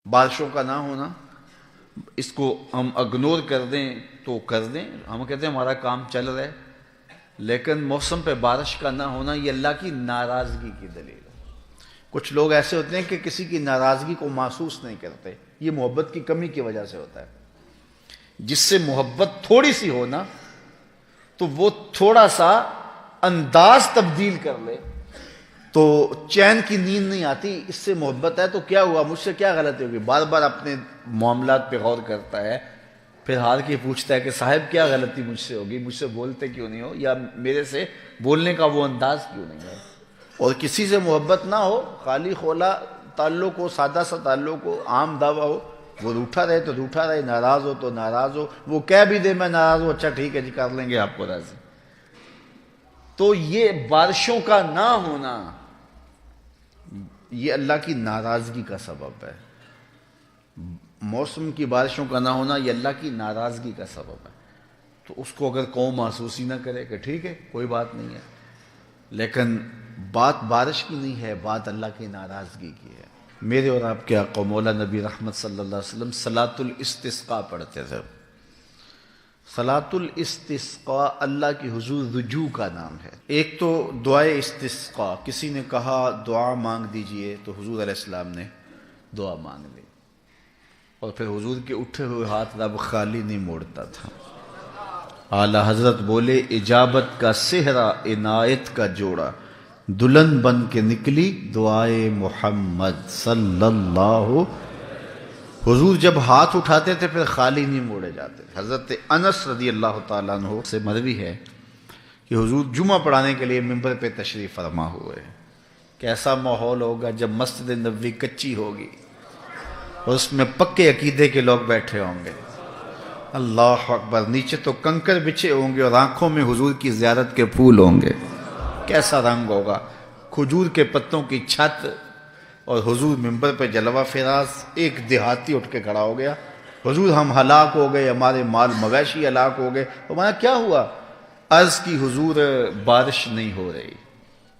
بارشوں کا نہ ہونا، اس کو ہم اگنور کر دیں تو کر دیں، ہم کہتے ہیں ہمارا کام چل رہا ہے، لیکن موسم پہ بارش کا نہ ہونا یہ اللہ کی ناراضگی کی دلیل ہے۔ کچھ لوگ ایسے ہوتے ہیں کہ کسی کی ناراضگی کو محسوس نہیں کرتے، یہ محبت کی کمی کی وجہ سے ہوتا ہے۔ جس سے محبت تھوڑی سی ہونا تو وہ تھوڑا سا انداز تبدیل کر لے تو چین کی نیند نہیں آتی، اس سے محبت ہے تو کیا ہوا، مجھ سے کیا غلطی ہوگی، بار بار اپنے معاملات پہ غور کرتا ہے، پھر ہار کے پوچھتا ہے کہ صاحب کیا غلطی مجھ سے ہوگی، مجھ سے بولتے کیوں نہیں ہو، یا میرے سے بولنے کا وہ انداز کیوں نہیں ہے۔ اور کسی سے محبت نہ ہو، خالی خولا تعلق ہو، سادہ سا تعلق ہو، عام دعویٰ ہو، وہ روٹھا رہے تو روٹھا رہے، ناراض ہو تو ناراض ہو، وہ کہہ بھی دے میں ناراض ہوں، اچھا ٹھیک ہے جی کر لیں گے آپ کو راضی۔ تو یہ بارشوں کا نہ ہونا یہ اللہ کی ناراضگی کا سبب ہے، موسم کی بارشوں کا نہ ہونا یہ اللہ کی ناراضگی کا سبب ہے۔ تو اس کو اگر قوم محسوس ہی نہ کرے کہ ٹھیک ہے کوئی بات نہیں ہے، لیکن بات بارش کی نہیں ہے، بات اللہ کی ناراضگی کی ہے۔ میرے اور آپ کے آقا مولا نبی رحمت صلی اللہ علیہ وسلم صلاۃ الاستسقاء پڑھتے تھے۔ صلاۃ الاستسقاء اللہ کی حضور رجوع کا نام ہے۔ ایک تو دعائے استسقاء، کسی نے کہا دعا مانگ دیجئے تو حضور علیہ السلام نے دعا مانگ لی، اور پھر حضور کے اٹھے ہوئے ہاتھ رب خالی نہیں موڑتا تھا۔ اعلی حضرت بولے اجابت کا صحرا عنایت کا جوڑا، دلہن بن کے نکلی دعائے محمد صلی اللہ۔ حضور جب ہاتھ اٹھاتے تھے پھر خالی نہیں موڑے جاتے۔ حضرت انس رضی اللہ تعالیٰ عنہ سے مروی ہے کہ حضور جمعہ پڑھانے کے لیے ممبر پہ تشریف فرما ہوئے، کیسا ماحول ہوگا جب مسجد نبوی کچی ہوگی اور اس میں پکے عقیدے کے لوگ بیٹھے ہوں گے، اللہ اکبر، نیچے تو کنکر بچھے ہوں گے اور آنکھوں میں حضور کی زیارت کے پھول ہوں گے، کیسا رنگ ہوگا، کھجور کے پتوں کی چھت، اور حضور ممبر پہ جلوہ فراز۔ ایک دیہاتی اٹھ کے کھڑا ہو گیا، حضور ہم ہلاک ہو گئے، ہمارے مال مویشی ہلاک ہو گئے۔ فرمایا کیا ہوا؟ عرض کی حضور بارش نہیں ہو رہی،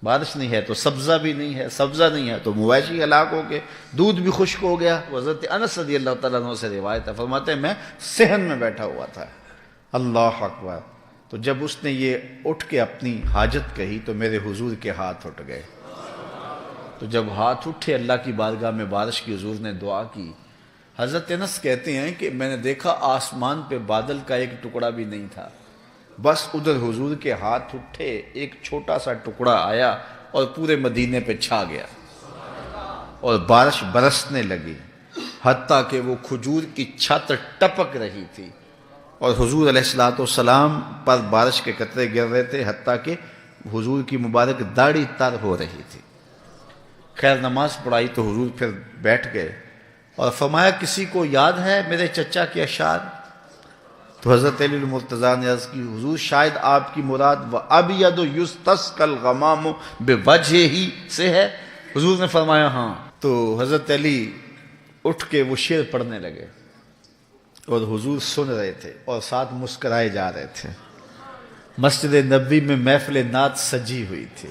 بارش نہیں ہے تو سبزہ بھی نہیں ہے، سبزہ نہیں ہے تو مویشی ہلاک ہو گئے، دودھ بھی خشک ہو گیا۔ حضرت انس رضی اللہ تعالیٰ عنہ سے روایت ہے، فرماتے ہیں میں صحن میں بیٹھا ہوا تھا، اللہ اکبر۔ تو جب اس نے یہ اٹھ کے اپنی حاجت کہی تو میرے حضور کے ہاتھ اٹھ گئے۔ تو جب ہاتھ اٹھے اللہ کی بارگاہ میں بارش کی، حضور نے دعا کی۔ حضرت انس کہتے ہیں کہ میں نے دیکھا آسمان پہ بادل کا ایک ٹکڑا بھی نہیں تھا، بس ادھر حضور کے ہاتھ اٹھے، ایک چھوٹا سا ٹکڑا آیا اور پورے مدینے پہ چھا گیا اور بارش برسنے لگی، حتیٰ کہ وہ کھجور کی چھت ٹپک رہی تھی اور حضور علیہ السلام پر بارش کے قطرے گر رہے تھے، حتیٰ کہ حضور کی مبارک داڑھی تر ہو رہی تھی۔ خیر نماز پڑھائی تو حضور پھر بیٹھ گئے اور فرمایا کسی کو یاد ہے میرے چچا کے اشعار؟ تو حضرت علی المرتضیٰ نے عرض کی حضور شاید آپ کی مراد وَأَبْيَضُ يُسْتَسْقَى الْغَمَامُ بِوَجْهِهِ سے ہے۔ حضور نے فرمایا ہاں۔ تو حضرت علی اٹھ کے وہ شعر پڑھنے لگے اور حضور سن رہے تھے اور ساتھ مسکرائے جا رہے تھے۔ مسجد نبوی میں محفل نعت سجی ہوئی تھی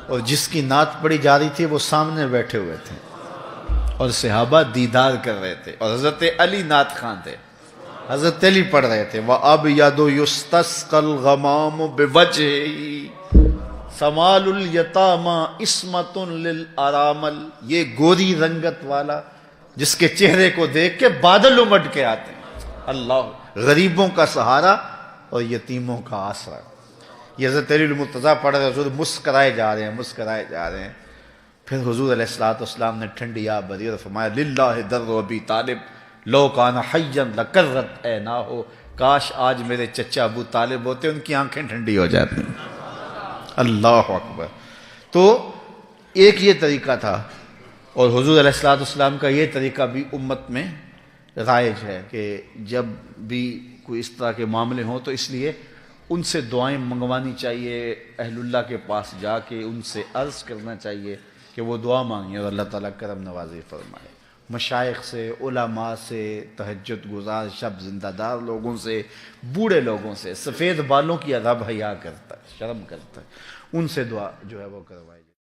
اور جس کی نعت پڑھی جا رہی تھی وہ سامنے بیٹھے ہوئے تھے اور صحابہ دیدار کر رہے تھے، اور حضرت علی نعت خواں تھے، حضرت علی پڑھ رہے تھے وَأَبْيَضُ يُسْتَسْقَى الْغَمَامُ بِوَجْهِهِ سَمَالُ الْيَتَامَى عِصْمَةٌ لِلْأَرَامَلِ، یہ گوری رنگت والا جس کے چہرے کو دیکھ کے بادل امٹ کے آتے ہیں، اللہ، غریبوں کا سہارا اور یتیموں کا آسرا۔ یہ حضرت علی المرتضیٰ پڑھ رہے، حضور مسکرائے جا رہے ہیں، مسکرائے جا رہے ہیں۔ پھر حضور علیہ السلام نے ٹھنڈی آب بھری اور فرمایا للہ در ابی طالب لو کان حیا لکرت عیناہ، کاش آج میرے چچا ابو طالب ہوتے، ان کی آنکھیں ٹھنڈی ہو جاتی۔ اللہ اکبر۔ تو ایک یہ طریقہ تھا، اور حضور علیہ السلام کا یہ طریقہ بھی امت میں رائج ہے کہ جب بھی کوئی اس طرح کے معاملے ہوں تو اس لیے ان سے دعائیں منگوانی چاہیے، اہل اللہ کے پاس جا کے ان سے عرض کرنا چاہیے کہ وہ دعا مانگیں اور اللہ تعالیٰ کرم نوازی فرمائے۔ مشائخ سے، علماء سے، تہجد گزار شب زندہ دار لوگوں سے، بوڑھے لوگوں سے، سفید بالوں کی رب حیا کرتا ہے، شرم کرتا ہے، ان سے دعا جو ہے وہ کروائے۔